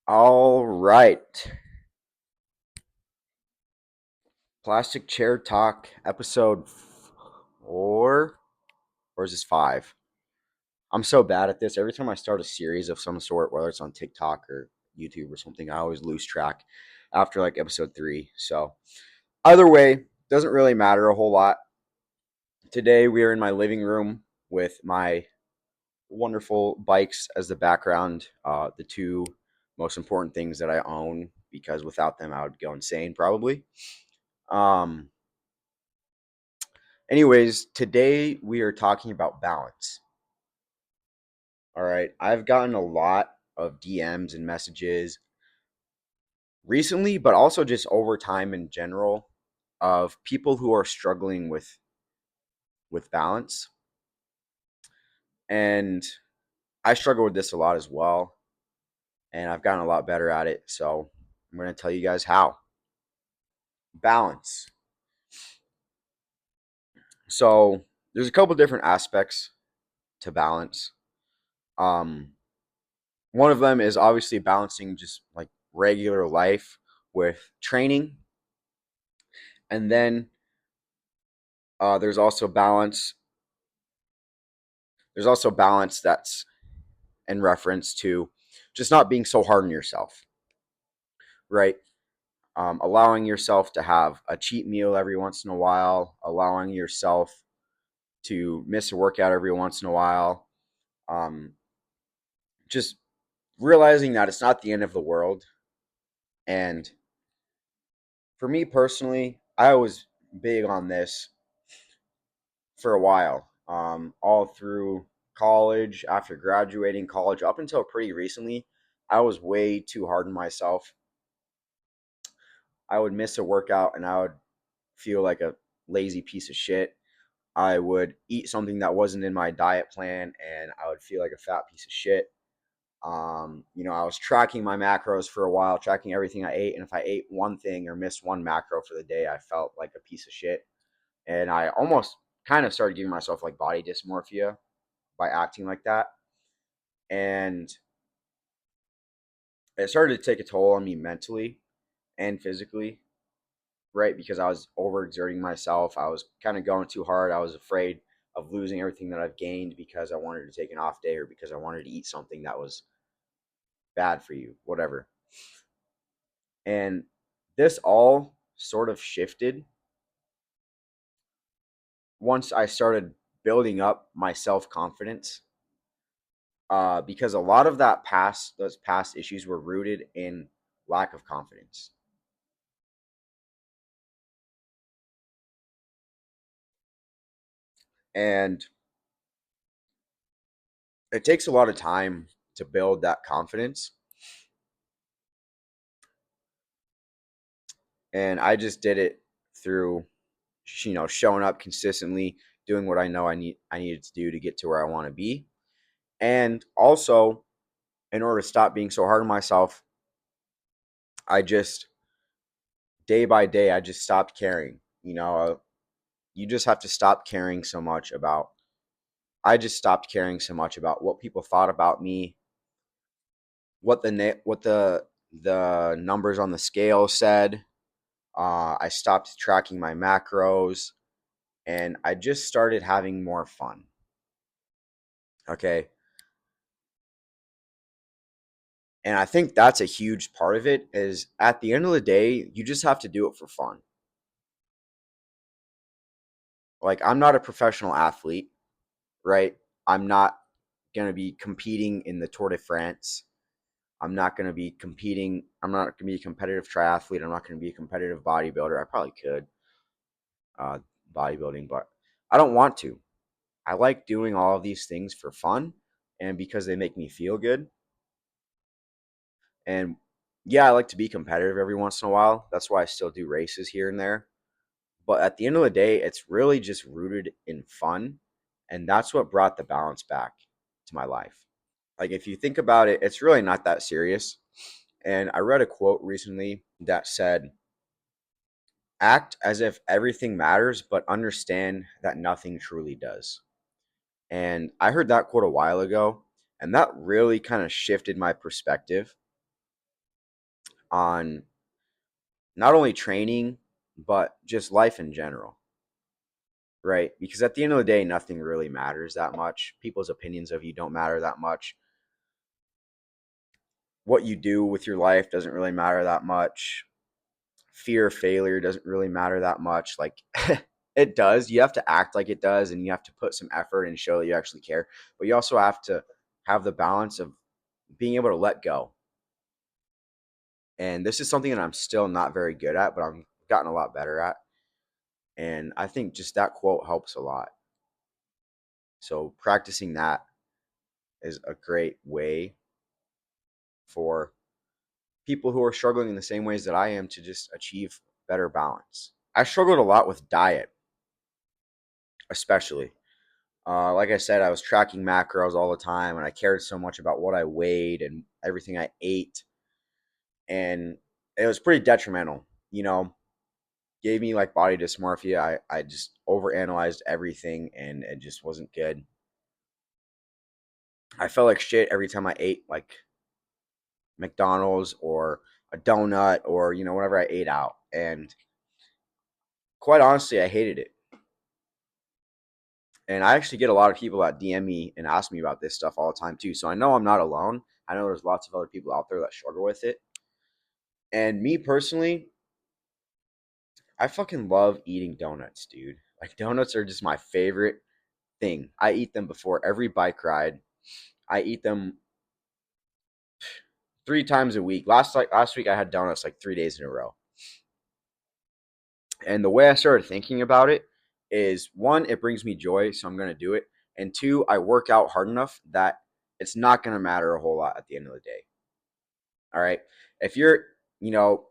All right. Plastic Chair Talk, episode 4. Or is this 5? I'm so bad at this. Every time I start a series of some sort, whether it's on TikTok or YouTube or something, I always lose track after like episode 3. So, either way, doesn't really matter a whole lot. Today, we are in my living room with my wonderful bikes as the background. The two most important things that I own because without them, I would go insane probably. Um, Anyways, today we are talking about balance. All right. I've gotten a lot of DMs and messages recently, but also just over time in general of people who are struggling with balance. And I struggle with this a lot as well, and I've gotten a lot better at it. So, I'm going to tell you guys how. Balance. So, there's a couple different aspects to balance. Um One of them is obviously balancing just like regular life with training. And then there's also balance. There's also balance that's in reference to just not being so hard on yourself, right? Allowing yourself to have a cheat meal every once in a while, allowing yourself to miss a workout every once in a while, um, just realizing that it's not the end of the world. And for me personally, I was big on this for a while, all through college, after graduating college, up until pretty recently. I was way too hard on myself. I would miss a workout and I would feel like a lazy piece of shit. I would eat something that wasn't in my diet plan and I would feel like a fat piece of shit. I was tracking my macros for a while, tracking everything I ate. And if I ate one thing or missed one macro for the day, I felt like a piece of shit. And I almost kind of started giving myself like body dysmorphia by acting like that. And it started to take a toll on me mentally and physically, right? Because I was overexerting myself. I was kind of going too hard. I was afraid of losing everything that I've gained because I wanted to take an off day or because I wanted to eat something that was bad for you, whatever. And this all sort of shifted once I started building up my self confidence. Because a lot of those past issues were rooted in lack of confidence. And it takes a lot of time to build that confidence. And I just did it through showing up consistently, doing what I know I needed to do to get to where I want to be. And also, in order to stop being so hard on myself, I just day by day I just stopped caring. You just have to stop caring so much about I just stopped caring so much about what people thought about me, what the numbers on the scale said. I stopped tracking my macros and I just started having more fun. Okay. And I think that's a huge part of it is at the end of the day, you just have to do it for fun. Like, I'm not a professional athlete, right? I'm not going to be competing in the Tour de France. I'm not going to be a competitive triathlete. I'm not going to be a competitive bodybuilder. I probably could, uh, bodybuilding, but I don't want to. I like doing all of these things for fun and because they make me feel good. And yeah, I like to be competitive every once in a while. That's why I still do races here and there. But at the end of the day, it's really just rooted in fun. And that's what brought the balance back to my life. Like, if you think about it, it's really not that serious. And I read a quote recently that said, act as if everything matters, but understand that nothing truly does. And I heard that quote a while ago, and that really kind of shifted my perspective on not only training, but just life in general, right? Because at the end of the day, nothing really matters that much. People's opinions of you don't matter that much. What you do with your life doesn't really matter that much. Fear of failure doesn't really matter that much. Like, it does. You have to act like it does, and you have to put some effort and show that you actually care. But you also have to have the balance of being able to let go. And this is something that I'm still not very good at, but I've gotten a lot better at. And I think just that quote helps a lot. So practicing that is a great way for people who are struggling in the same ways that I am to just achieve better balance. I struggled a lot with diet, especially. Like I said, I was tracking macros all the time, and I cared so much about what I weighed and everything I ate, and it was pretty detrimental. Gave me like body dysmorphia. I just overanalyzed everything, and it just wasn't good. I felt like shit every time I ate like McDonald's or a donut or whenever I ate out, and quite honestly, I hated it. And I actually get a lot of people that DM me and ask me about this stuff all the time too. So I know I'm not alone. I know there's lots of other people out there that struggle with it. And me personally, I fucking love eating donuts, dude. Like donuts are just my favorite thing. I eat them before every bike ride. I eat them 3 times a week. Last week I had donuts like 3 days in a row. And the way I started thinking about it is one, it brings me joy, so I'm gonna do it. And two, I work out hard enough that it's not gonna matter a whole lot at the end of the day. All right. If you're, you know,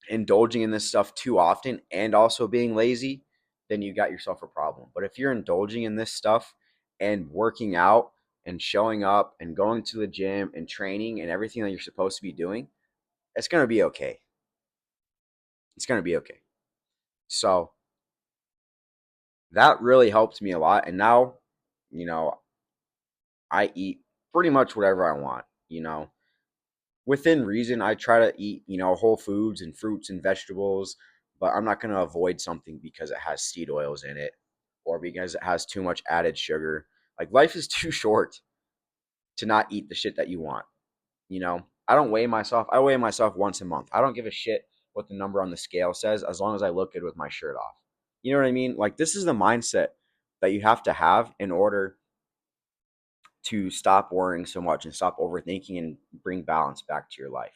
indulging in this stuff too often and also being lazy, then you got yourself a problem. But if you're indulging in this stuff and working out and showing up and going to the gym and training and everything that you're supposed to be doing, it's going to be okay. It's going to be okay. So that really helped me a lot. And now, you know, I eat pretty much whatever I want, within reason. I try to eat, whole foods and fruits and vegetables, but I'm not going to avoid something because it has seed oils in it or because it has too much added sugar. Like life is too short to not eat the shit that you want. I don't weigh myself. I weigh myself once a month. I don't give a shit what the number on the scale says as long as I look good with my shirt off. You know what I mean? Like this is the mindset that you have to have in order to stop worrying so much and stop overthinking and bring balance back to your life.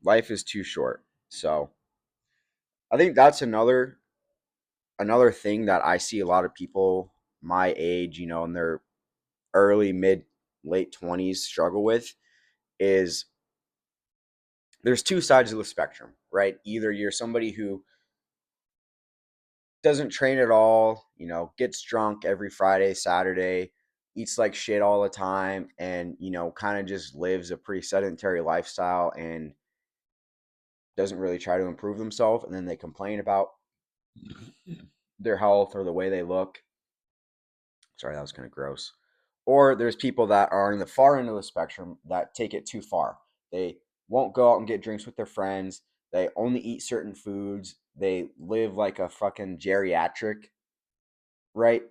Life is too short. So I think that's another thing that I see a lot of people my age, in their early, mid, late 20s struggle with is there's two sides of the spectrum, right? Either you're somebody who doesn't train at all, gets drunk every Friday, Saturday, eats like shit all the time, and, kind of just lives a pretty sedentary lifestyle and doesn't really try to improve themselves. And then they complain about their health or the way they look. Sorry, that was kind of gross. Or there's people that are in the far end of the spectrum that take it too far. They won't go out and get drinks with their friends. They only eat certain foods. They live like a fucking geriatric, right?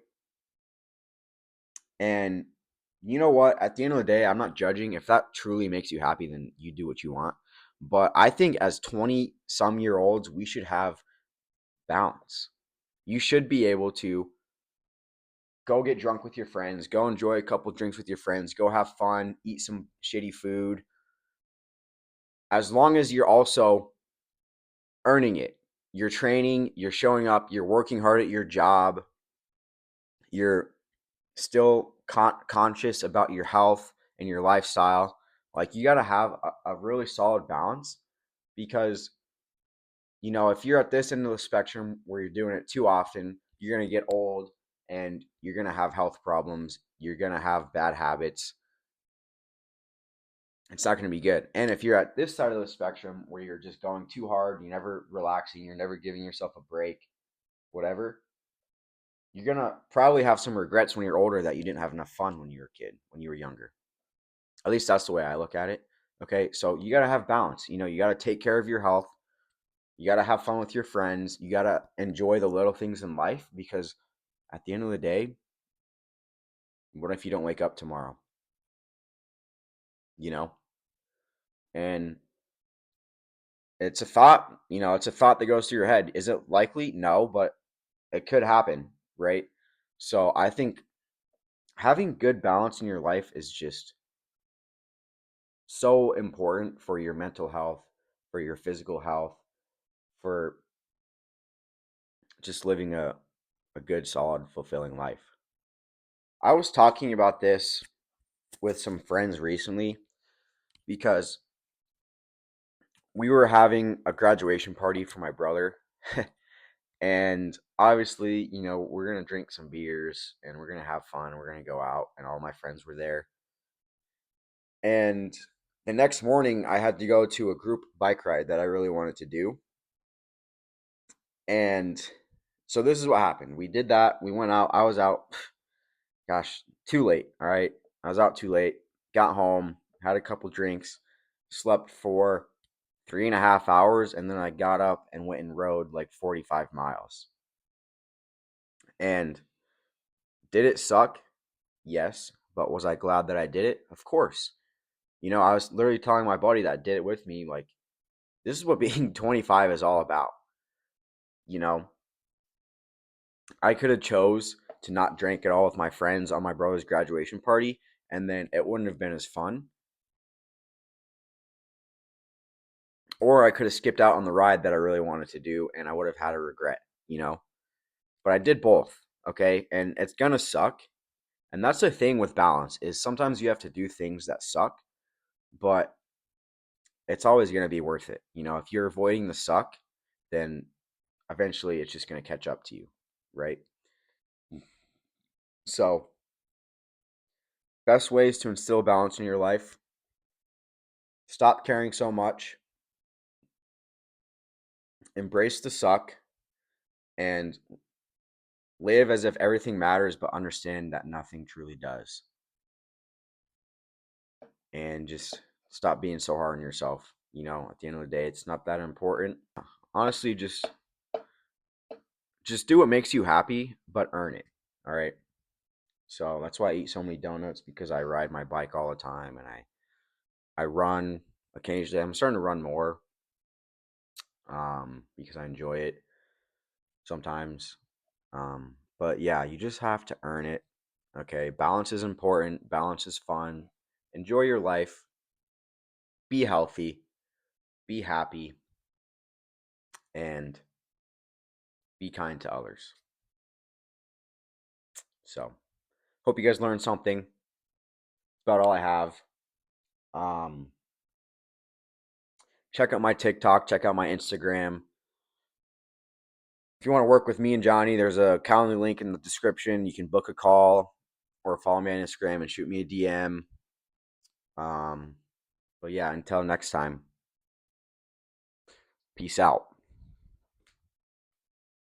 And you know what? At the end of the day, I'm not judging. If that truly makes you happy, then you do what you want. But I think as 20 some year olds, we should have balance. You should be able to go get drunk with your friends, go enjoy a couple drinks with your friends, go have fun, eat some shitty food, as long as you're also earning it. You're training, you're showing up, you're working hard at your job, you're still conscious about your health and your lifestyle. Like you got to have a really solid balance because, if you're at this end of the spectrum where you're doing it too often, you're going to get old and you're going to have health problems. You're going to have bad habits. It's not going to be good. And if you're at this side of the spectrum where you're just going too hard, you're never relaxing, you're never giving yourself a break, whatever, you're gonna probably have some regrets when you're older that you didn't have enough fun when you were a kid, when you were younger. At least that's the way I look at it. Okay, so you gotta have balance. You gotta take care of your health. You gotta have fun with your friends. You gotta enjoy the little things in life because at the end of the day, what if you don't wake up tomorrow? You know, and it's a thought that goes through your head. Is it likely? No, but it could happen, right? So I think having good balance in your life is just so important for your mental health, for your physical health, for just living a good, solid, fulfilling life. I was talking about this with some friends recently because we were having a graduation party for my brother. And obviously, we're going to drink some beers and we're going to have fun. We're going to go out, and all my friends were there. And the next morning, I had to go to a group bike ride that I really wanted to do. And so this is what happened. We did that. We went out. I was out, gosh, too late. All right. I was out too late. Got home, had a couple drinks, slept for 3.5 hours, and then I got up and went and rode like 45 miles. And did it suck? Yes. But was I glad that I did it? Of course. I was literally telling my buddy that did it with me, like, this is what being 25 is all about. You know, I could have chose to not drink at all with my friends on my brother's graduation party, and then it wouldn't have been as fun. Or I could have skipped out on the ride that I really wanted to do, and I would have had a regret, you know? But I did both, okay? And it's gonna suck. And that's the thing with balance is sometimes you have to do things that suck, but it's always gonna be worth it. If you're avoiding the suck, then eventually it's just gonna catch up to you, right? So, best ways to instill balance in your life: stop caring so much, embrace the suck, and live as if everything matters, but understand that nothing truly does. And just stop being so hard on yourself. At the end of the day, it's not that important. Honestly, just do what makes you happy, but earn it. All right. So that's why I eat so many donuts, because I ride my bike all the time, and I run occasionally. I'm starting to run more because I enjoy it sometimes. But yeah, you just have to earn it. Okay. Balance is important. Balance is fun. Enjoy your life. Be healthy. Be happy. And be kind to others. So, hope you guys learned something. That's about all I have. Um, Check out my TikTok. Check out my Instagram. If you want to work with me and Johnny, there's a calendar link in the description. You can book a call or follow me on Instagram and shoot me a DM. Um, but yeah, until next time, peace out.